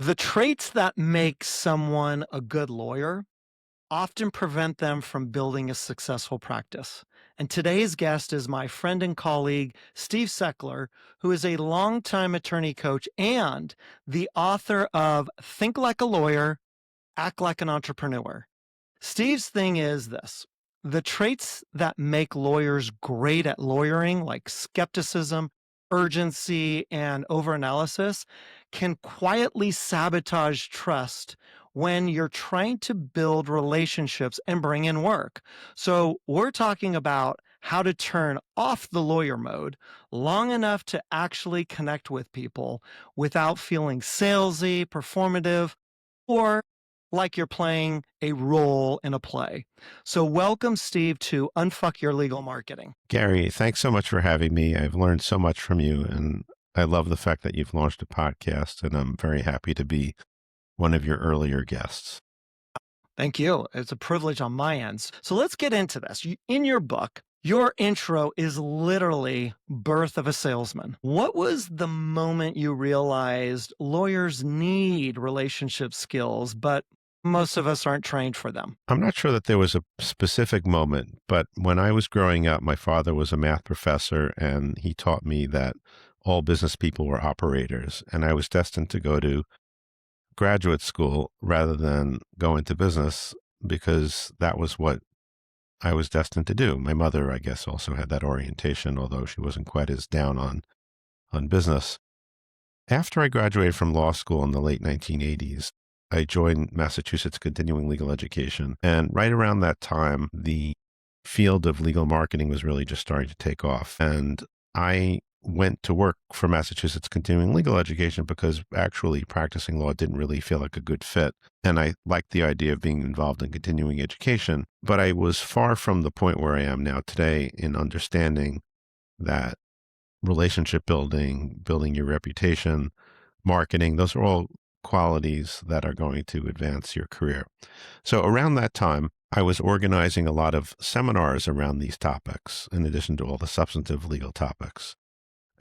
The traits that make someone a good lawyer often prevent them from building a successful practice. And today's guest is my friend and colleague, Steve Seckler, who is a longtime attorney coach and the author of Think Like a Lawyer, Act Like an Entrepreneur. Steve's thing is this: the traits that make lawyers great at lawyering, like skepticism, urgency, and overanalysis, can quietly sabotage trust when you're trying to build relationships and bring in work. So, we're talking about how to turn off the lawyer mode long enough to actually connect with people without feeling salesy, performative, or like you're playing a role in a play. So, welcome, Steve, to Unfuck Your Legal Marketing. Gary, thanks so much for having me. I've learned so much from you, and I love the fact that you've launched a podcast, and I'm very happy to be one of your earlier guests. Thank you. It's a privilege on my end. So, let's get into this. In your book, your intro is literally Birth of a Salesman. What was the moment you realized lawyers need relationship skills, but most of us aren't trained for them? I'm not sure that there was a specific moment, but when I was growing up, my father was a math professor, and he taught me that all business people were operators, and I was destined to go to graduate school rather than go into business because that was what I was destined to do. My mother, I guess, also had that orientation, although she wasn't quite as down on business. After I graduated from law school in the late 1980s, I joined Massachusetts Continuing Legal Education. And right around that time, the field of legal marketing was really just starting to take off. And I went to work for Massachusetts Continuing Legal Education because actually practicing law didn't really feel like a good fit. And I liked the idea of being involved in continuing education. But I was far from the point where I am now today in understanding that relationship building, building your reputation, marketing, those are all qualities that are going to advance your career. So around that time, I was organizing a lot of seminars around these topics, in addition to all the substantive legal topics.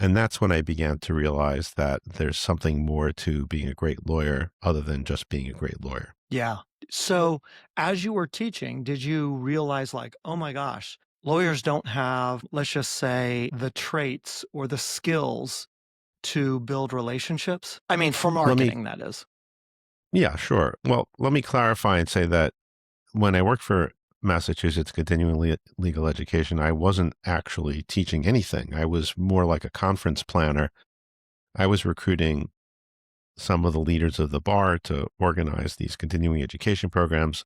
And that's when I began to realize that there's something more to being a great lawyer other than just being a great lawyer. Yeah. So, as you were teaching, did you realize, like, oh my gosh, lawyers don't have, let's just say, the traits or the skills to build relationships? I mean, for Let me, marketing, that is. yeah, sure. Well, let me clarify and say that when I worked for Massachusetts Continuing Legal Education, I wasn't actually teaching anything. I was more like a conference planner. I was recruiting some of the leaders of the bar to organize these continuing education programs.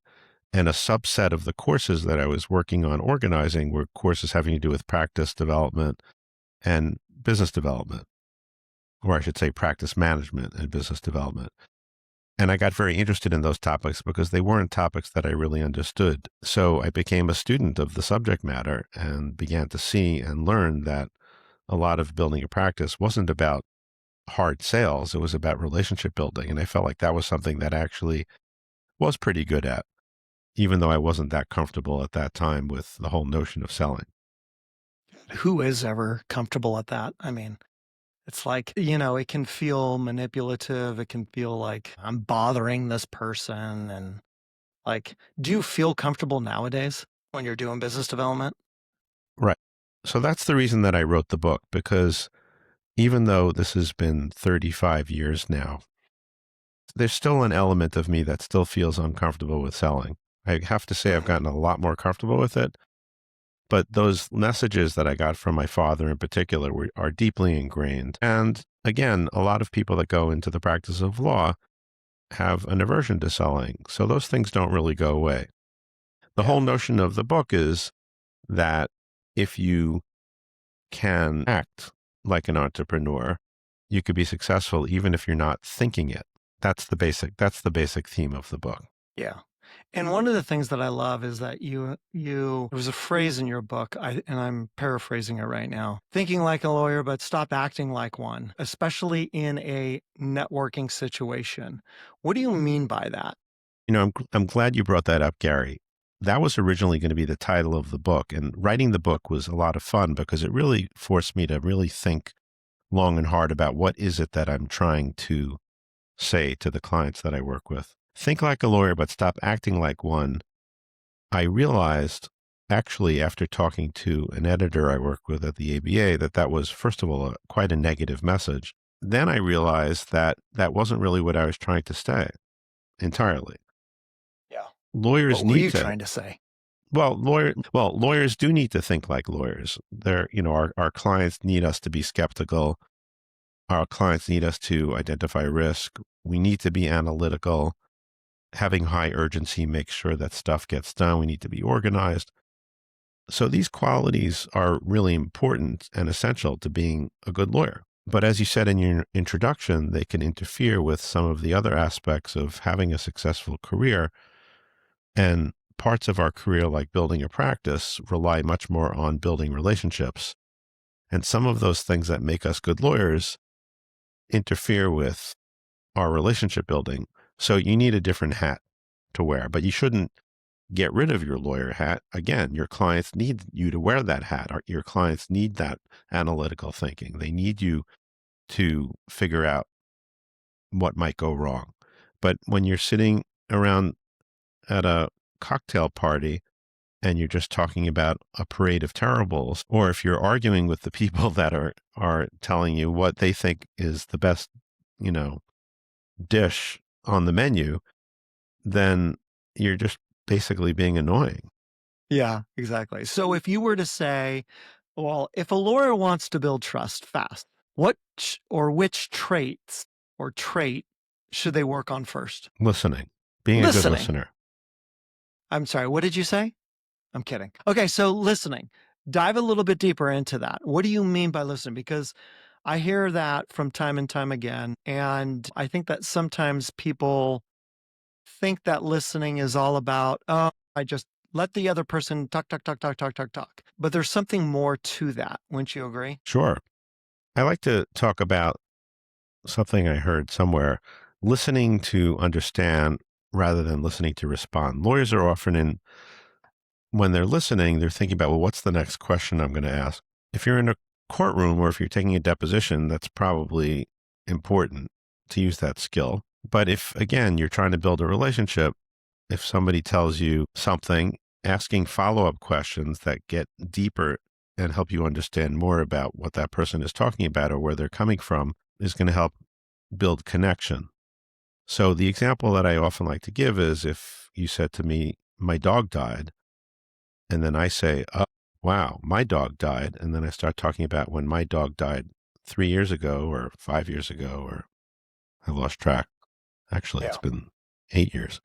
And a subset of the courses that I was working on organizing were courses having to do with practice development and business development, or I should say practice management and business development. And I got very interested in those topics because they weren't topics that I really understood. So I became a student of the subject matter and began to see and learn that a lot of building a practice wasn't about hard sales. It was about relationship building. And I felt like that was something that actually was pretty good at, even though I wasn't that comfortable at that time with the whole notion of selling. Who is ever comfortable at that? I mean, it's like, it can feel manipulative. It can feel like I'm bothering this person. And like, do you feel comfortable nowadays when you're doing business development? Right. So that's the reason that I wrote the book, because even though this has been 35 years now, there's still an element of me that still feels uncomfortable with selling. I have to say I've gotten a lot more comfortable with it, but those messages that I got from my father in particular are deeply ingrained. And again, a lot of people that go into the practice of law have an aversion to selling. So those things don't really go away. The Yeah. whole notion of the book is that if you can act like an entrepreneur, you could be successful even if you're not thinking it. That's the basic theme of the book. Yeah. And one of the things that I love is that there was a phrase in your book, and I'm paraphrasing it right now. Thinking like a lawyer, but stop acting like one, especially in a networking situation. What do you mean by that? I'm glad you brought that up, Gary. That was originally going to be the title of the book, and writing the book was a lot of fun because it really forced me to really think long and hard about what is it that I'm trying to say to the clients that I work with. Think like a lawyer, but stop acting like one. I realized actually after talking to an editor I work with at the ABA that that was, first of all, quite a negative message. Then I realized that that wasn't really what I was trying to say entirely. Yeah. Lawyers What were need you to, trying to say? lawyers do need to think like lawyers. Our clients need us to be skeptical. Our clients need us to identify risk. We need to be analytical. Having high urgency makes sure that stuff gets done. We need to be organized. So these qualities are really important and essential to being a good lawyer. But as you said in your introduction, they can interfere with some of the other aspects of having a successful career. And parts of our career, like building a practice, rely much more on building relationships. And some of those things that make us good lawyers interfere with our relationship building. So you need a different hat to wear, but you shouldn't get rid of your lawyer hat. Again, your clients need you to wear that hat. Your clients need that analytical thinking. They need you to figure out what might go wrong. But when you're sitting around at a cocktail party and you're just talking about a parade of terribles, or if you're arguing with the people that are telling you what they think is the best, you know, dish on the menu, then you're just basically being annoying. Yeah, exactly. So if you were to say, well, if a lawyer wants to build trust fast, or which traits or trait should they work on first? Listening, being a good Listening. listener. I'm sorry, what did you say? I'm kidding. Okay, so listening. Dive a little bit deeper into that. What do you mean by listening? Because I hear that from time and time again. And I think that sometimes people think that listening is all about, oh, I just let the other person talk, talk, talk, talk, talk, talk, talk. But there's something more to that. Wouldn't you agree? Sure. I like to talk about something I heard somewhere, listening to understand rather than listening to respond. Lawyers are often when they're listening, they're thinking about, well, what's the next question I'm going to ask? If you're in a courtroom or if you're taking a deposition, that's probably important to use that skill. But if, again, you're trying to build a relationship, if somebody tells you something, asking follow up questions that get deeper and help you understand more about what that person is talking about or where they're coming from is going to help build connection. So, the example that I often like to give is if you said to me, my dog died, and then I say, oh, wow, my dog died. And then I start talking about when my dog died 3 years ago or 5 years ago, or I lost track. Actually, it's Yeah. been 8 years.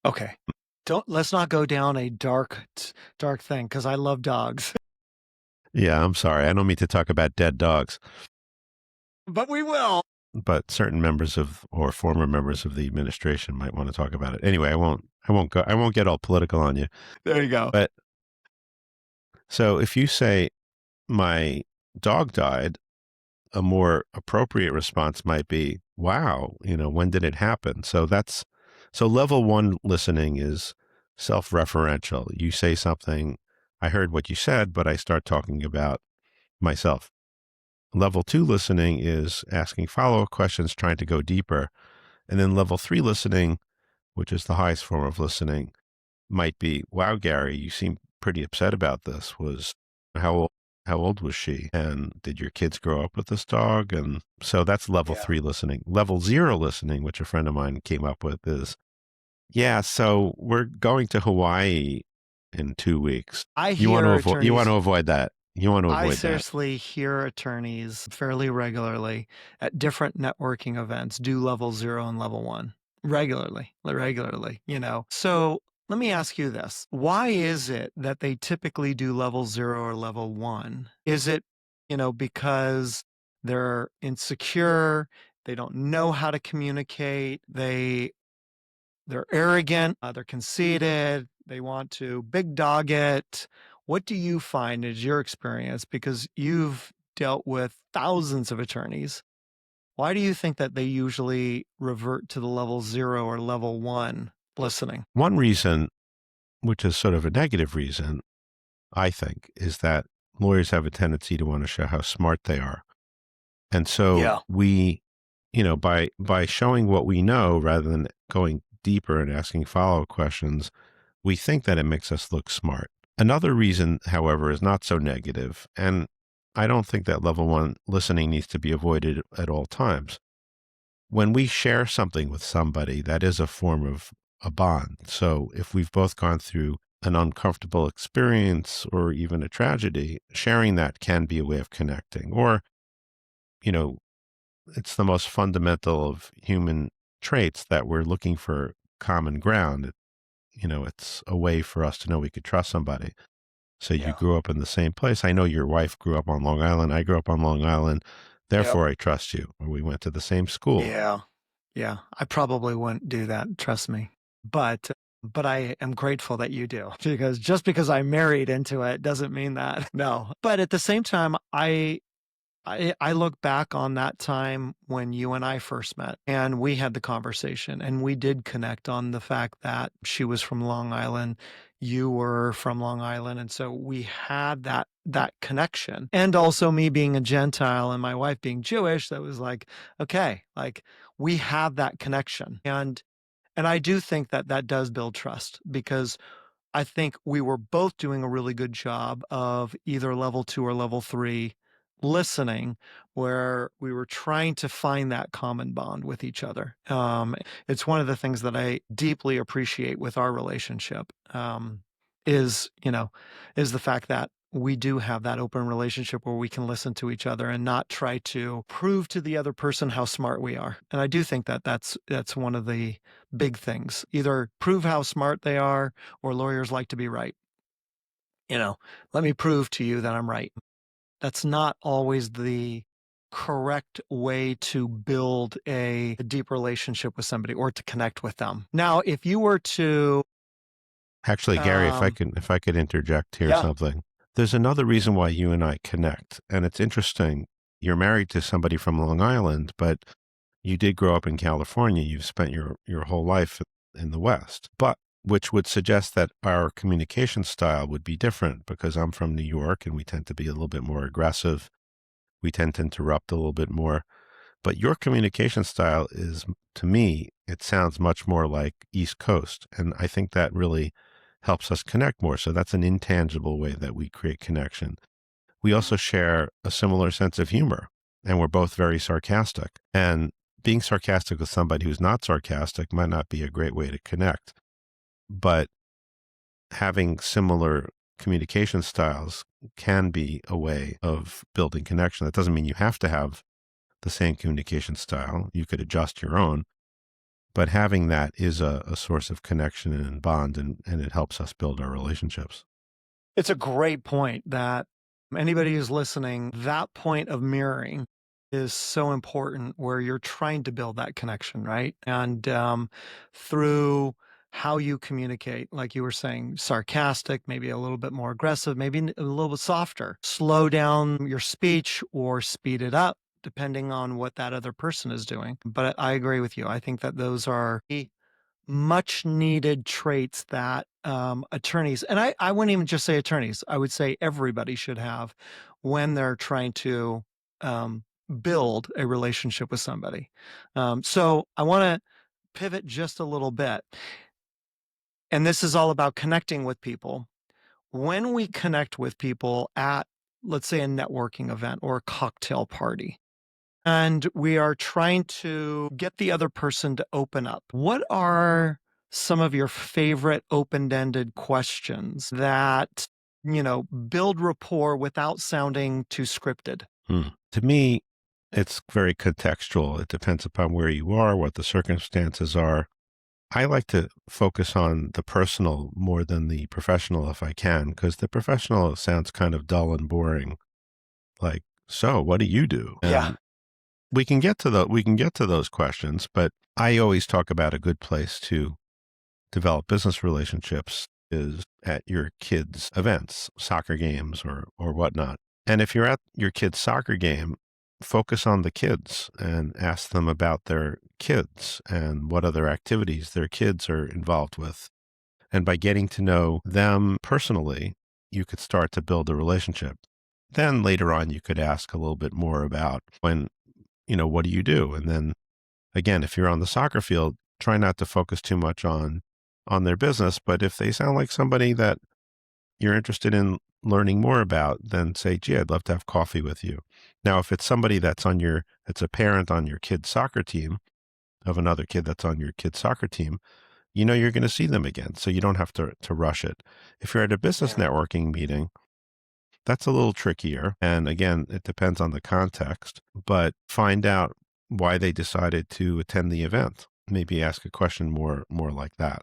Okay. Let's not go down a dark thing because I love dogs, Yeah, I'm sorry. I don't mean to talk about dead dogs, but we will. but certain members of or former members of the administration might want to talk about it. Anyway, I won't get all political on you. There you go. But so if you say my dog died, a more appropriate response might be, wow, when did it happen? So level one listening is self-referential. You say something, I heard what you said, but I start talking about myself. Level two listening is asking follow-up questions, trying to go deeper. And then level three listening, which is the highest form of listening, might be, wow, Gary, you seem pretty upset about this. How old, how old was she? And did your kids grow up with this dog? And so that's level Yeah. three listening. Level zero listening, which a friend of mine came up with, is, yeah, so we're going to Hawaii in 2 weeks. I You want to hear avoid, you want attorneys to avoid that. You want to I avoid that. seriously hear attorneys fairly regularly at different networking events do level 0 and level 1 regularly. So let me ask you this. Why is it that they typically do level 0 or level 1? Is it, because they're insecure, they don't know how to communicate, they're arrogant, they're conceited, they want to big dog it. What do you find is your experience? Because you've dealt with thousands of attorneys. Why do you think that they usually revert to the level 0 or level 1 listening? One reason, which is sort of a negative reason, I think, is that lawyers have a tendency to want to show how smart they are. And so Yeah. by showing what we know rather than going deeper and asking follow-up questions, we think that it makes us look smart. Another reason, however, is not so negative, and I don't think that level one listening needs to be avoided at all times. When we share something with somebody, that is a form of a bond. So if we've both gone through an uncomfortable experience or even a tragedy, sharing that can be a way of connecting. Or, you know, it's the most fundamental of human traits that we're looking for common ground. It's a way for us to know we could trust somebody. So you Yeah. grew up in the same place. I know your wife grew up on Long Island. I grew up on Long Island. Yep. Therefore, I trust you. Or we went to the same school. Yeah. Yeah. I probably wouldn't do that, trust me. But but I am grateful that you do because just because I married into it doesn't mean that. No. But at the same time, I look back on that time when you and I first met and we had the conversation and we did connect on the fact that she was from Long Island, you were from Long Island, and so we had that connection. And also me being a Gentile and my wife being Jewish, that was like, okay, like we have that connection. And I do think that that does build trust because I think we were both doing a really good job of either level 2 or level 3 listening, where we were trying to find that common bond with each other. It's one of the things that I deeply appreciate with our relationship, is, is the fact that we do have that open relationship where we can listen to each other and not try to prove to the other person how smart we are. And I do think that that's one of the big things. Either prove how smart they are or lawyers like to be right. You know, let me prove to you that I'm right. That's not always the correct way to build a deep relationship with somebody or to connect with them. Now, if you were to, Actually, Gary, um, if I could interject here yeah, something, there's another reason why you and I connect, and it's interesting. You're married to somebody from Long Island, but you did grow up in California. You've spent your whole life in the West, but which would suggest that our communication style would be different because I'm from New York and we tend to be a little bit more aggressive. We tend to interrupt a little bit more. But your communication style is, to me, it sounds much more like East Coast. And I think that really helps us connect more. So that's an intangible way that we create connection. We also share a similar sense of humor, and we're both very sarcastic. And being sarcastic with somebody who's not sarcastic might not be a great way to connect. But having similar communication styles can be a way of building connection. That doesn't mean you have to have the same communication style. You could adjust your own, but having that is a source of connection and bond, and it helps us build our relationships. it's a great point that anybody who's listening, that point of mirroring is so important where you're trying to build that connection, right? And through how you communicate, like you were saying, sarcastic, maybe a little bit more aggressive, maybe a little bit softer, slow down your speech or speed it up, depending on what that other person is doing. But I agree with you. I think that those are much needed traits that attorneys, and I wouldn't even just say attorneys, I would say everybody should have when they're trying to um, build a relationship with somebody. So I want to pivot just a little bit. And this is all about connecting with people. When we connect with people at, let's say, a networking event or a cocktail party, and we are trying to get the other person to open up. What are some of your favorite open-ended questions that, build rapport without sounding too scripted? To me, it's very contextual. It depends upon where you are, what the circumstances are. I like to focus on the personal more than the professional if I can, because the professional sounds kind of dull and boring. Like, so what do you do? Yeah. And we can get to those questions, but I always talk about a good place to develop business relationships is at your kids' events, soccer games or whatnot. And if you're at your kid's soccer game, focus on the kids and ask them about their kids and what other activities their kids are involved with. And by getting to know them personally, you could start to build a relationship. Then later on, you could ask a little bit more about what do you do? And then Again, if you're on the soccer field, try not to focus too much on their business. But if they sound like somebody that you're interested in learning more about, then say, gee, I'd love to have coffee with you. Now, if it's somebody it's a parent on your kid's soccer team of another kid that's on your kid's soccer team, you're going to see them again. So you don't have to rush it. If you're at a business Yeah. networking meeting, that's a little trickier. And again, it depends on the context, but find out why they decided to attend the event. Maybe ask a question more like that.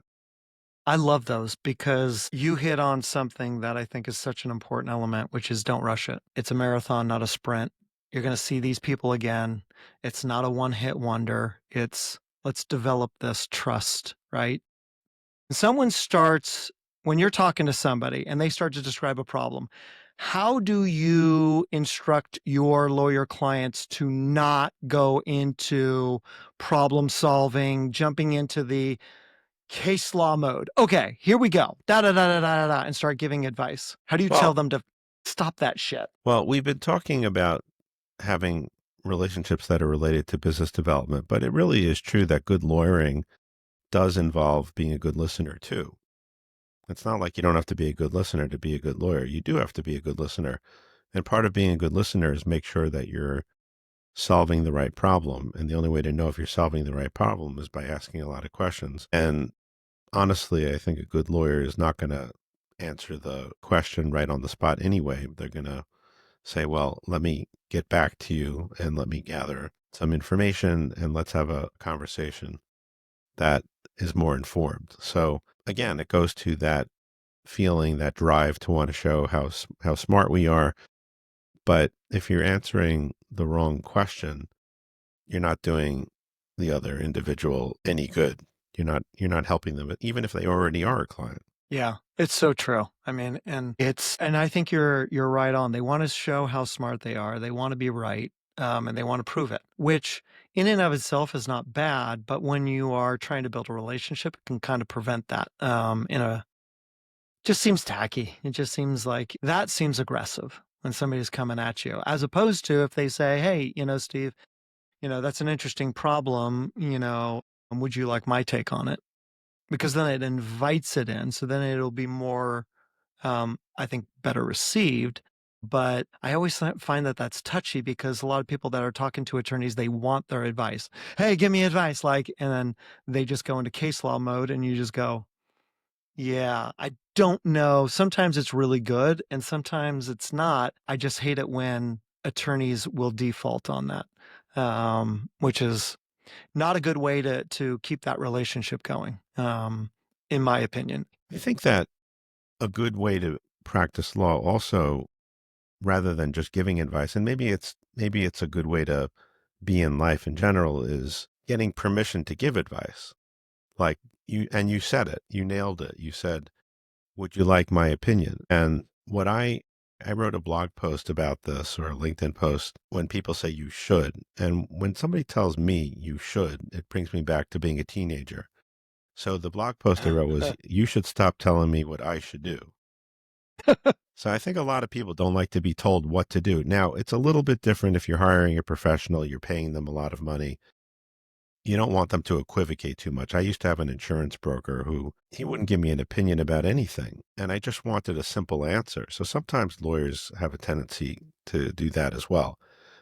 I love those because you hit on something that I think is such an important element, which is don't rush it. It's a marathon, not a sprint. You're going to see these people again. It's not a one-hit wonder. It's let's develop this trust, right? Someone starts when you're talking to somebody and they start to describe a problem, how do you instruct your lawyer clients to not go into problem solving, jumping into the case law mode? Okay, here we go. Da da da da da da, and start giving advice. How do you tell Well, them to stop that shit? well, we've been talking about having relationships that are related to business development, but it really is true that good lawyering does involve being a good listener too. It's not like you don't have to be a good listener to be a good lawyer. You do have to be a good listener. And part of being a good listener is make sure that you're solving the right problem. And the only way to know if you're solving the right problem is by asking a lot of questions. And honestly, I think a good lawyer is not going to answer the question right on the spot anyway. They're going to say, well, let me get back to you and let me gather some information and let's have a conversation that is more informed. So again, it goes to that feeling, that drive to want to show how smart we are. But if you're answering the wrong question, you're not doing the other individual any good. You're not helping them, even if they already are a client. Yeah, it's so true. I mean, and I think you're right on. They want to show how smart they are. They want to be right, and they want to prove it, which in and of itself is not bad. But when you are trying to build a relationship, it can kind of prevent that. In a just seems tacky. It just seems like that seems aggressive when somebody's coming at you, as opposed to if they say, "Hey, Steve, that's an interesting problem. Would you like my take on it?" Because then it invites it in. So then it'll be more, I think, better received. But I always find that that's touchy because a lot of people that are talking to attorneys, they want their advice. Hey, give me advice. And then they just go into case law mode and you just go, yeah, I don't know. Sometimes it's really good and sometimes it's not. I just hate it when attorneys will default on that, which is not a good way to keep that relationship going, in my opinion. I think that a good way to practice law also, rather than just giving advice, and maybe it's a good way to be in life in general, is getting permission to give advice. Like you said it, you nailed it. You said, would you like my opinion? And I wrote a blog post about this, or a LinkedIn post, when people say you should. And when somebody tells me you should, it brings me back to being a teenager. So the blog post I wrote was, you should stop telling me what I should do. So I think a lot of people don't like to be told what to do. Now, it's a little bit different if you're hiring a professional, you're paying them a lot of money. You don't want them to equivocate too much. I used to have an insurance broker who he wouldn't give me an opinion about anything, and I just wanted a simple answer. So sometimes lawyers have a tendency to do that as well.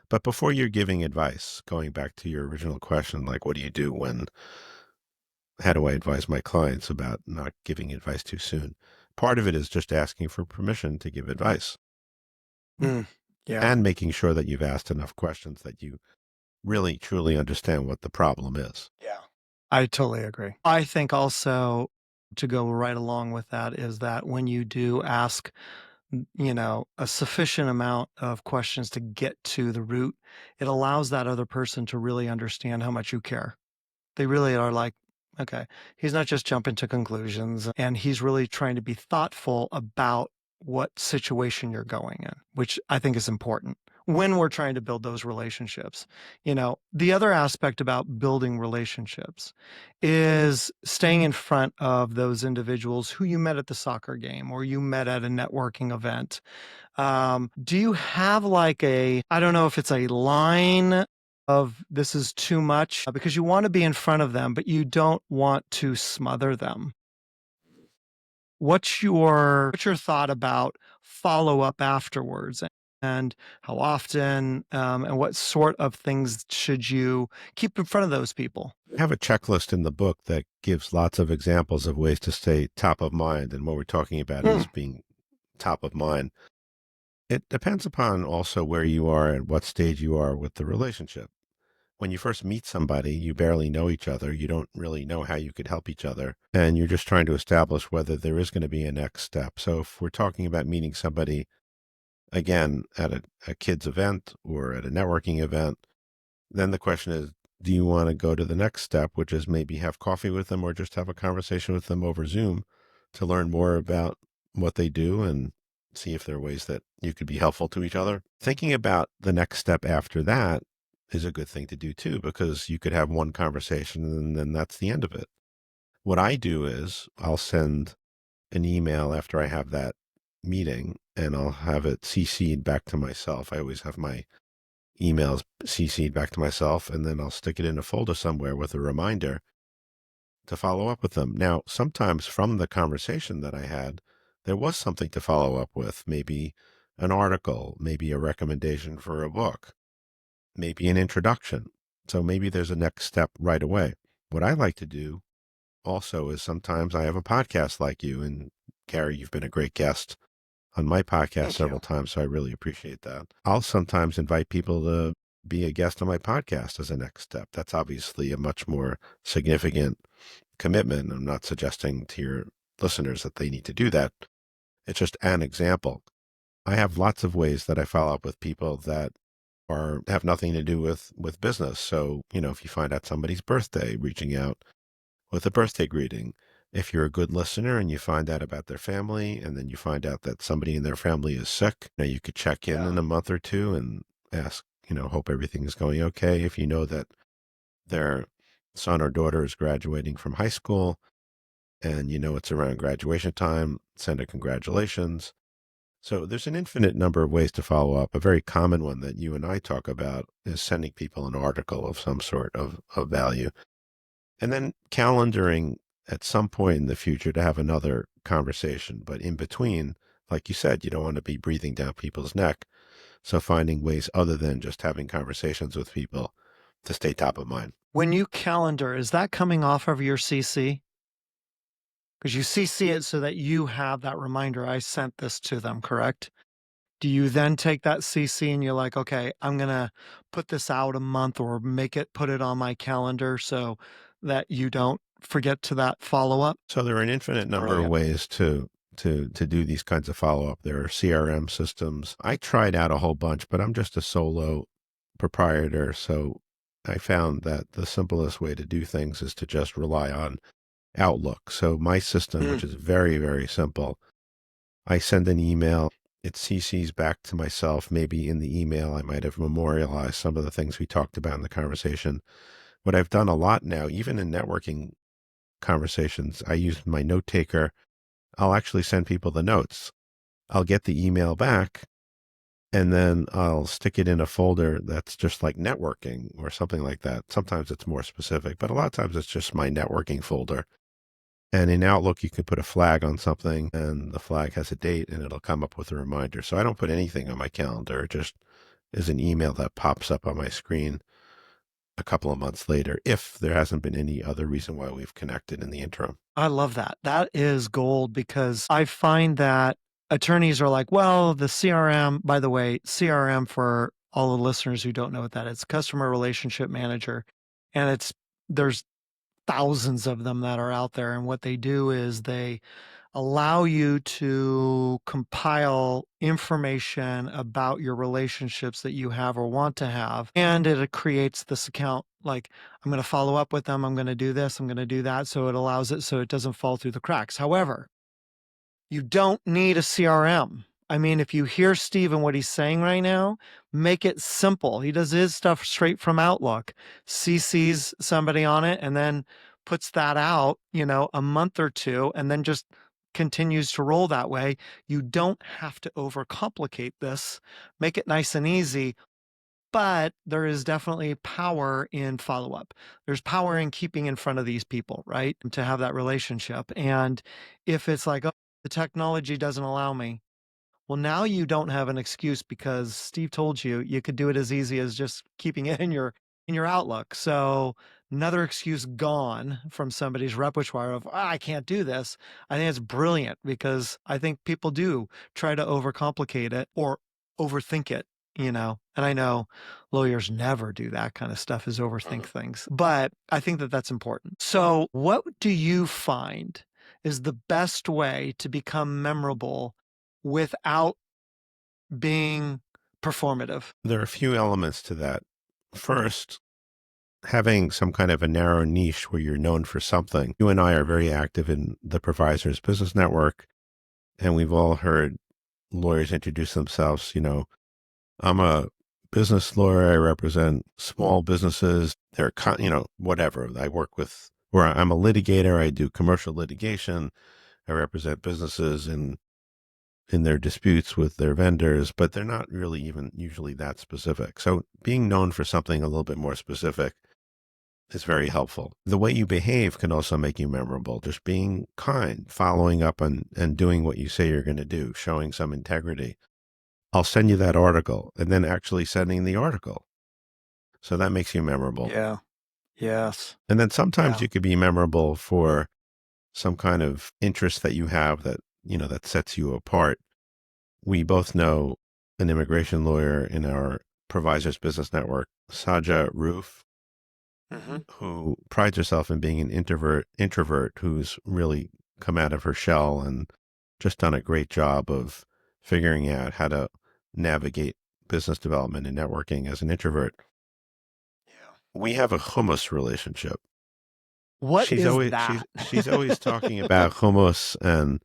But before you're giving advice, going back to your original question, like, what do you do how do I advise my clients about not giving advice too soon? Part of it is just asking for permission to give advice Mm, yeah, and making sure that you've asked enough questions that you really truly understand what the problem is. yeah. I totally agree. I think also to go right along with that is that when you do ask, a sufficient amount of questions to get to the root, it allows that other person to really understand how much you care. They really are like, okay, he's not just jumping to conclusions and he's really trying to be thoughtful about what situation you're going in, which I think is important when we're trying to build those relationships. The other aspect about building relationships is staying in front of those individuals who you met at the soccer game or you met at a networking event. Do you have like I don't know if it's a line of this is too much because you want to be in front of them, but you don't want to smother them. What's your thought about follow-up afterwards, and how often, and what sort of things should you keep in front of those people? I have a checklist in the book that gives lots of examples of ways to stay top of mind. And what we're talking about Hmm. is being top of mind. It depends upon also where you are and what stage you are with the relationship. When you first meet somebody, you barely know each other. You don't really know how you could help each other. And you're just trying to establish whether there is going to be a next step. So if we're talking about meeting somebody again at a kid's event or at a networking event, then the question is, do you want to go to the next step, which is maybe have coffee with them or just have a conversation with them over Zoom to learn more about what they do and see if there are ways that you could be helpful to each other? Thinking about the next step after that is a good thing to do too, because you could have one conversation and then that's the end of it. What I do is I'll send an email after I have that meeting and I'll have it CC'd back to myself. I always have my emails CC'd back to myself, and then I'll stick it in a folder somewhere with a reminder to follow up with them. Now, sometimes from the conversation that I had, there was something to follow up with, maybe an article, maybe a recommendation for a book, maybe an introduction. So maybe there's a next step right away. What I like to do also is sometimes I have a podcast like you, and Gary, you've been a great guest on my podcast Thank several you. times, so I really appreciate that. I'll sometimes invite people to be a guest on my podcast as a next step. That's obviously a much more significant commitment. I'm not suggesting to your listeners that they need to do that. It's just an example. I have lots of ways that I follow up with people that are have nothing to do with business. So, if you find out somebody's birthday, reaching out with a birthday greeting. If you're a good listener and you find out about their family and then you find out that somebody in their family is sick, you could check in Yeah. a month or two and ask, hope everything is going okay. If you know that their son or daughter is graduating from high school and it's around graduation time, send a congratulations. So there's an infinite number of ways to follow up. A very common one that you and I talk about is sending people an article of some sort of value. And then calendaring at some point in the future to have another conversation. But in between, like you said, you don't want to be breathing down people's neck. So finding ways other than just having conversations with people to stay top of mind. When you calendar, is that coming off of your CC? Because you CC it so that you have that reminder, "I sent this to them," correct? Do you then take that CC and you're like, "Okay, I'm gonna put this out a month or put it on my calendar so that you don't forget to that follow-up?" So there are an infinite number of Brilliant. ways to do these kinds of follow up. There are CRM systems. I tried out a whole bunch, but I'm just a solo proprietor. So I found that the simplest way to do things is to just rely on Outlook. So my system, Mm. which is very, very simple, I send an email. It CCs back to myself. Maybe in the email, I might have memorialized some of the things we talked about in the conversation. What I've done a lot now, even in networking conversations, I use my note taker. I'll actually send people the notes. I'll get the email back and then I'll stick it in a folder that's just like networking or something like that. Sometimes it's more specific, but a lot of times it's just my networking folder. And in Outlook, you can put a flag on something and the flag has a date and it'll come up with a reminder. So I don't put anything on my calendar. It just is an email that pops up on my screen a couple of months later, if there hasn't been any other reason why we've connected in the interim. I love that. That is gold because I find that attorneys are like, "Well, the CRM," by the way, CRM, for all the listeners who don't know what that is, customer relationship manager, and there's thousands of them that are out there, and what they do is they allow you to compile information about your relationships that you have or want to have, and it creates this account, like, "I'm gonna follow up with them, I'm gonna do this, I'm gonna do that," so it allows it so it doesn't fall through the cracks. However, you don't need a CRM. I mean, if you hear Steve and what he's saying right now, make it simple. He does his stuff straight from Outlook, CCs somebody on it, and then puts that out, a month or two, and then just continues to roll that way. You don't have to overcomplicate this. Make it nice and easy. But there is definitely power in follow up. There's power in keeping in front of these people, right? To have that relationship. And if it's like, oh, the technology doesn't allow me, well, now you don't have an excuse because Steve told you you could do it as easy as just keeping it in your Outlook. So another excuse gone from somebody's repertoire of I can't do this. I think it's brilliant because I think people do try to overcomplicate it or overthink it, you know. And I know lawyers never do that kind of stuff is overthink Mhm. things, but I think that that's important. So, what do you find is the best way to become memorable without being performative? There are a few elements to that. First, having some kind of a narrow niche where you're known for something. You and I are very active in the Provisors Business Network, and we've all heard lawyers introduce themselves. I'm a business lawyer. I represent small businesses. Whatever. I work with, where I'm a litigator. I do commercial litigation. I represent businesses in their disputes with their vendors, but they're not really even usually that specific. So being known for something a little bit more specific is very helpful. The way you behave can also make you memorable. Just being kind, following up and doing what you say you're going to do, showing some integrity. I'll send you that article, and then actually sending the article. So that makes you memorable. Yeah. Yes. And then sometimes Yeah. you could be memorable for some kind of interest that you have that sets you apart. We both know an immigration lawyer in our Provisors Business Network, Saja Roof, Mhm. who prides herself in being an introvert who's really come out of her shell and just done a great job of figuring out how to navigate business development and networking as an introvert. Yeah. We have a hummus relationship. What She's is always she's that? she's always talking about hummus, and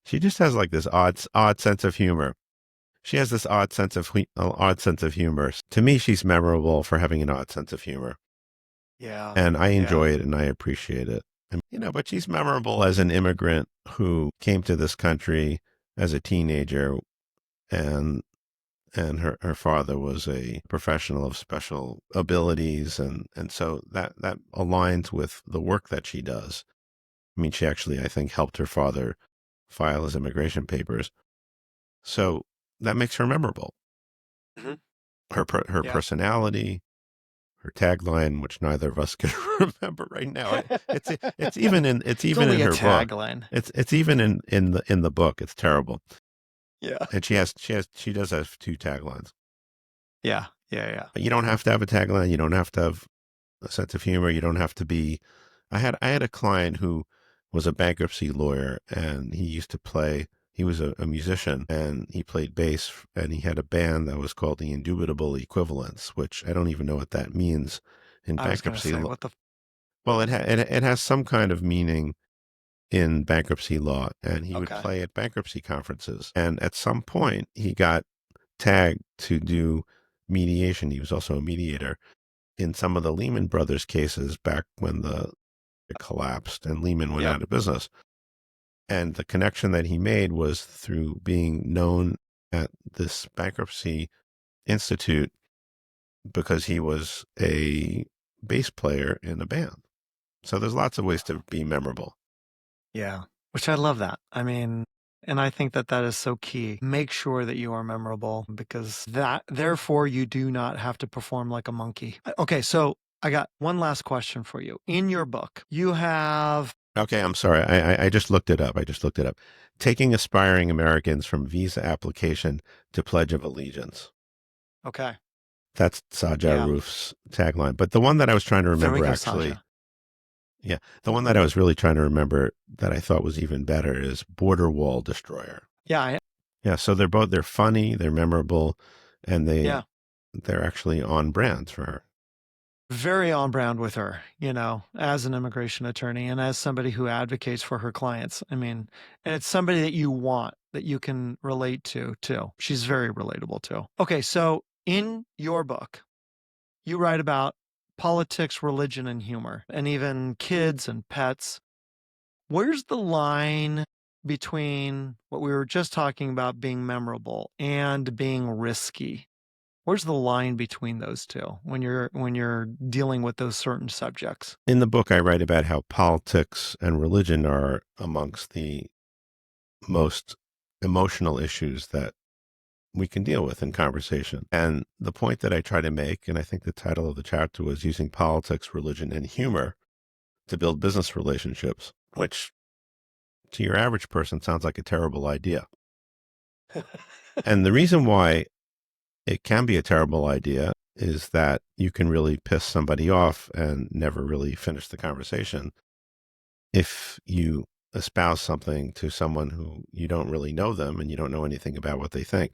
she just has like this odd sense of humor. She has this odd sense of humor. To me, she's memorable for having an odd sense of humor, Yeah. and I Yeah. enjoy it and I appreciate it. But she's memorable as an immigrant who came to this country as a teenager, and her father was a professional of special abilities, and so that aligns with the work that she does. I mean, she actually, I think, helped her father file his immigration papers, so that makes her memorable. Mhm. Her Yeah. personality, her tagline, which neither of us can remember right now. It's It's even in only a her book. tagline. It's even in the book. It's terrible. Yeah. And she does have two taglines. Yeah. Yeah. Yeah. You don't have to have a tagline. You don't have to have a sense of humor. You don't have to be. I had a client who was a bankruptcy lawyer, and he used to play. He was a musician, and he played bass, and he had a band that was called the Indubitable Equivalents, which I don't even know what that means in I was gonna bankruptcy say, law. what the Well, it has some kind of meaning in bankruptcy law, and he would okay. play at bankruptcy conferences. And at some point, he got tagged to do mediation. He was also a mediator in some of the Lehman Brothers cases back when the it collapsed and Lehman went Yep. out of business. And the connection that he made was through being known at this bankruptcy institute because he was a bass player in a band. So there's lots of ways to be memorable. Yeah. Which I love that. I mean, and I think that that is so key. Make sure that you are memorable because that, therefore, you do not have to perform like a monkey. Okay. So I got one last question for you. In your book, you have, Okay, I'm sorry. I just looked it up. I just looked it up. Taking aspiring Americans from visa application to Pledge of Allegiance. okay. That's Sajah Yeah. Roof's tagline. But the one that I was trying to There we remember, go, actually, Saja. yeah, the one that I was really trying to remember that I thought was even better is Border Wall Destroyer. Yeah. Yeah, so they're funny, they're memorable, and Yeah. they're actually on brand for her. Very on brand with her, you know, as an immigration attorney and as somebody who advocates for her clients. I mean, and it's somebody that you want, that you can relate to too. She's very relatable too. Okay, so in your book, you write about politics, religion, and humor, and even kids and pets. Where's the line between what we were just talking about being memorable and being risky? Where's the line between those 2 when you're dealing with those certain subjects? In the book, I write about how politics and religion are amongst the most emotional issues that we can deal with in conversation. And the point that I try to make, and I think the title of the chapter was using politics, religion, and humor to build business relationships, which to your average person sounds like a terrible idea. And the reason why it can be a terrible idea is that you can really piss somebody off and never really finish the conversation if you espouse something to someone who you don't really know them and you don't know anything about what they think.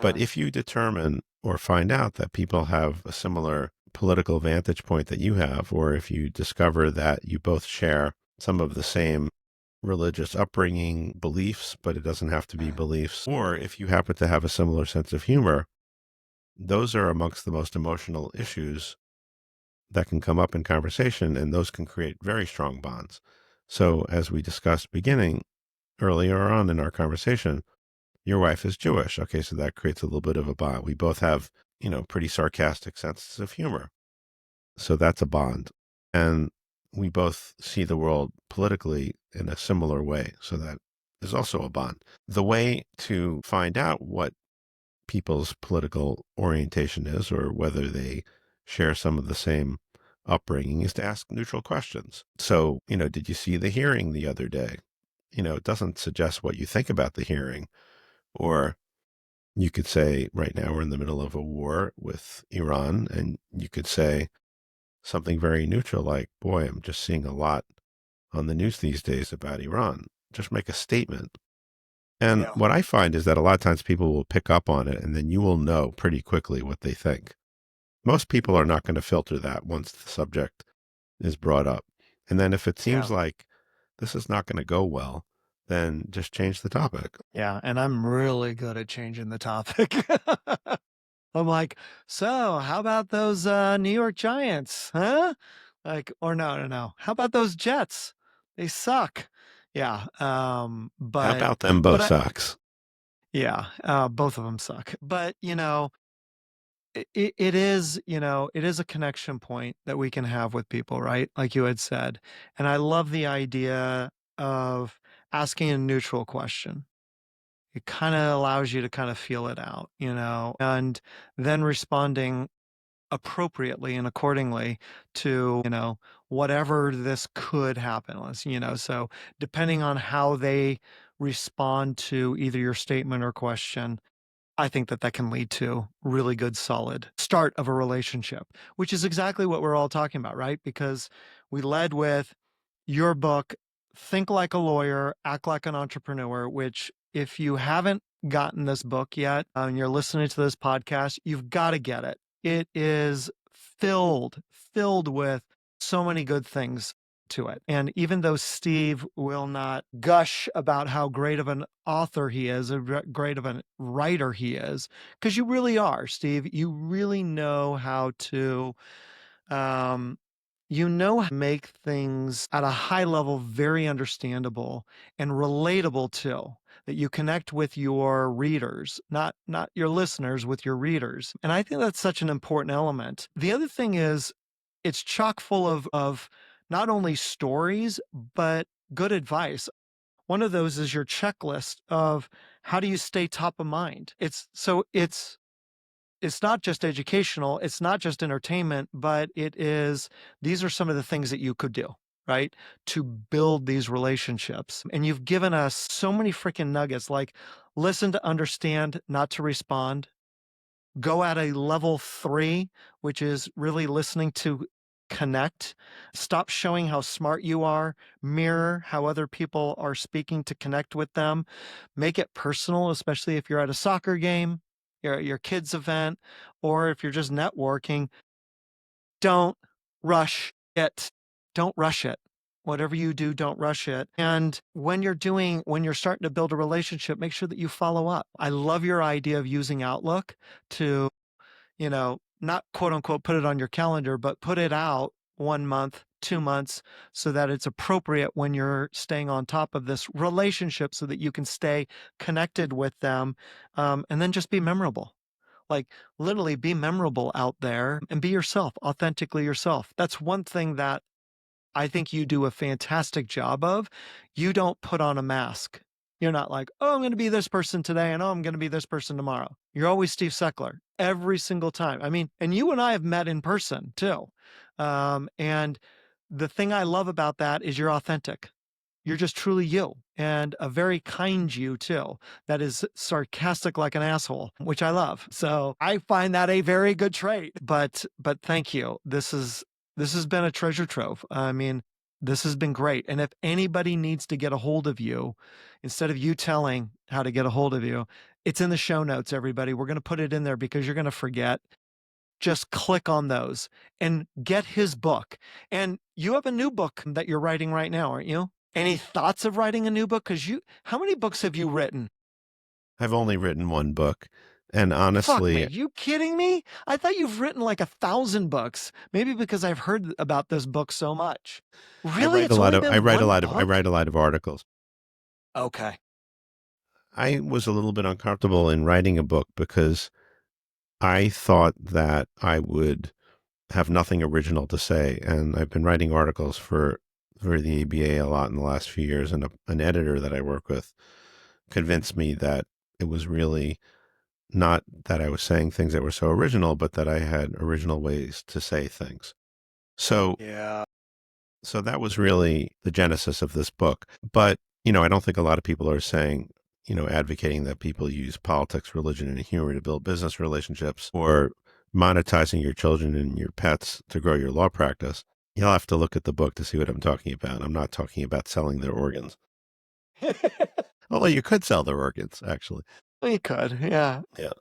But Mhm. if you determine or find out that people have a similar political vantage point that you have, or if you discover that you both share some of the same religious upbringing, beliefs, but it doesn't have to be Mhm. beliefs, or if you happen to have a similar sense of humor, those are amongst the most emotional issues that can come up in conversation, and those can create very strong bonds. So, as we discussed beginning earlier on in our conversation, your wife is Jewish. Okay, so that creates a little bit of a bond. We both have, pretty sarcastic senses of humor. So that's a bond. And we both see the world politically in a similar way. So that is also a bond. The way to find out what people's political orientation is or whether they share some of the same upbringing is to ask neutral questions. So, did you see the hearing the other day? It doesn't suggest what you think about the hearing. Or you could say, right now we're in the middle of a war with Iran, and you could say something very neutral like, boy, I'm just seeing a lot on the news these days about Iran. Just make a statement. And Yeah. what I find is that a lot of times people will pick up on it, and then you will know pretty quickly what they think. Most people are not going to filter that once the subject is brought up. And then if it seems Yeah. like this is not going to go well, then just change the topic. Yeah, and I'm really good at changing the topic. I'm like, "So, how about those, New York Giants, huh?" Like, or no, no, no. "How about those Jets? They suck." Yeah, How but about them but both I socks? yeah, both of them suck. But, it is, it is a connection point that we can have with people, right? Like you had said. And I love the idea of asking a neutral question. It kinda allows you to kinda feel it out, and then responding appropriately and accordingly to, whatever this could happen so depending on how they respond to either your statement or question, I think that that can lead to really good, solid start of a relationship, which is exactly what we're all talking about, right? Because we led with your book, Think Like a Lawyer, Act Like an Entrepreneur, which if you haven't gotten this book yet and you're listening to this podcast, you've got to get it. It is filled with so many good things to it. And even though Steve will not gush about how great of an author he is, great of a writer he is, because you really are, Steve. You really know how to um, make things at a high level very understandable and relatable too. That you connect with your readers, not your listeners, with your readers. And I think that's such an important element. The other thing is it's chock full of not only stories, but good advice. One of those is your checklist of how do you stay top of mind? It's not just educational, it's not just entertainment, but these are some of the things that you could do, right? To build these relationships. And you've given us so many freaking nuggets like listen to understand, not to respond. Go at a level 3, which is really listening to connect. Stop showing how smart you are. Mirror how other people are speaking to connect with them. Make it personal, especially if you're at a soccer game, you're at your kid's event, or if you're just networking. Don't rush it. Don't rush it. Whatever you do, don't rush it. And when you're starting to build a relationship, make sure that you follow up. I love your idea of using Outlook to not quote unquote put it on your calendar, but put it out 1 month, 2 months, so that it's appropriate when you're staying on top of this relationship so that you can stay connected with them. And then just be memorable. Like, literally be memorable out there and be yourself, authentically yourself. That's one thing that I think you do a fantastic job of. You don't put on a mask. You're not like, "Oh, I'm gonna be this person today, and oh, I'm gonna be this person tomorrow." You're always Steve Seckler every single time. I mean, and you and I have met in person too. And the thing I love about that is you're authentic. You're just truly you, and a very kind you too, that is sarcastic like an asshole, which I love. So I find that a very good trait. But thank you. This has been a treasure trove. I mean, this has been great. And if anybody needs to get a hold of you, instead of you telling how to get a hold of you, it's in the show notes, everybody. We're going to put it in there because you're going to forget. Just click on those and get his book. And you have a new book that you're writing right now, aren't you? Any thoughts of writing a new book? Because how many books have you written? I've only written one book, and Fuck me. honestly, You kidding me? I thought you've written like 1,000 books. Maybe because I've heard about this book so much. Really? It's only been one I book? write a lot of articles. Okay. I was a little bit uncomfortable in writing a book because I thought that I would have nothing original to say. And I've been writing articles for the ABA a lot in the last few years. And an editor that I work with convinced me that it was really not that I was saying things that were so original, but that I had original ways to say things. So, Yeah. so that was really the genesis of this book. But, I don't think a lot of people are saying, advocating that people use politics, religion, and humor to build business relationships or monetizing your children and your pets to grow your law practice. You'll have to look at the book to see what I'm talking about. I'm not talking about selling their organs. Although you could sell their organs, actually. We could. Yeah. Yeah.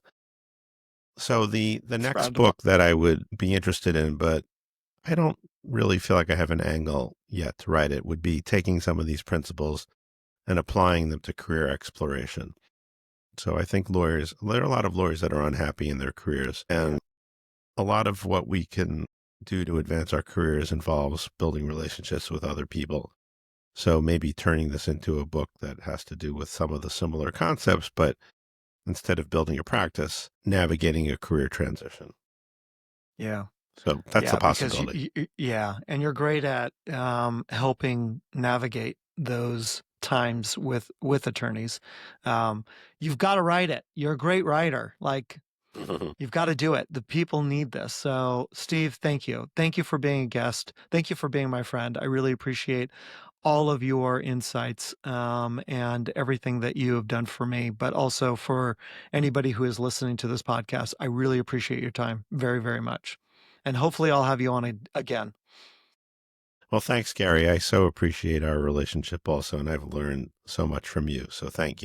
So the It's next frowned upon. book that I would be interested in, but I don't really feel like I have an angle yet to write it, would be taking some of these principles and applying them to career exploration. So I think there are a lot of lawyers that are unhappy in their careers. And a lot of what we can do to advance our careers involves building relationships with other people. So maybe turning this into a book that has to do with some of the similar concepts, but instead of building a practice, navigating a career transition. Yeah. So that's a Yeah, because possibility. yeah, and you're great at helping navigate those times with attorneys. Um, you've got to write it. You're a great writer. Like you've got to do it. The people need this. So, Steve, thank you. Thank you for being a guest. Thank you for being my friend. I really appreciate all of your insights and everything that you have done for me, but also for anybody who is listening to this podcast. I really appreciate your time very, very much. And hopefully, I'll have you on again. Well, thanks, Gary. I so appreciate our relationship also, and I've learned so much from you. So thank you.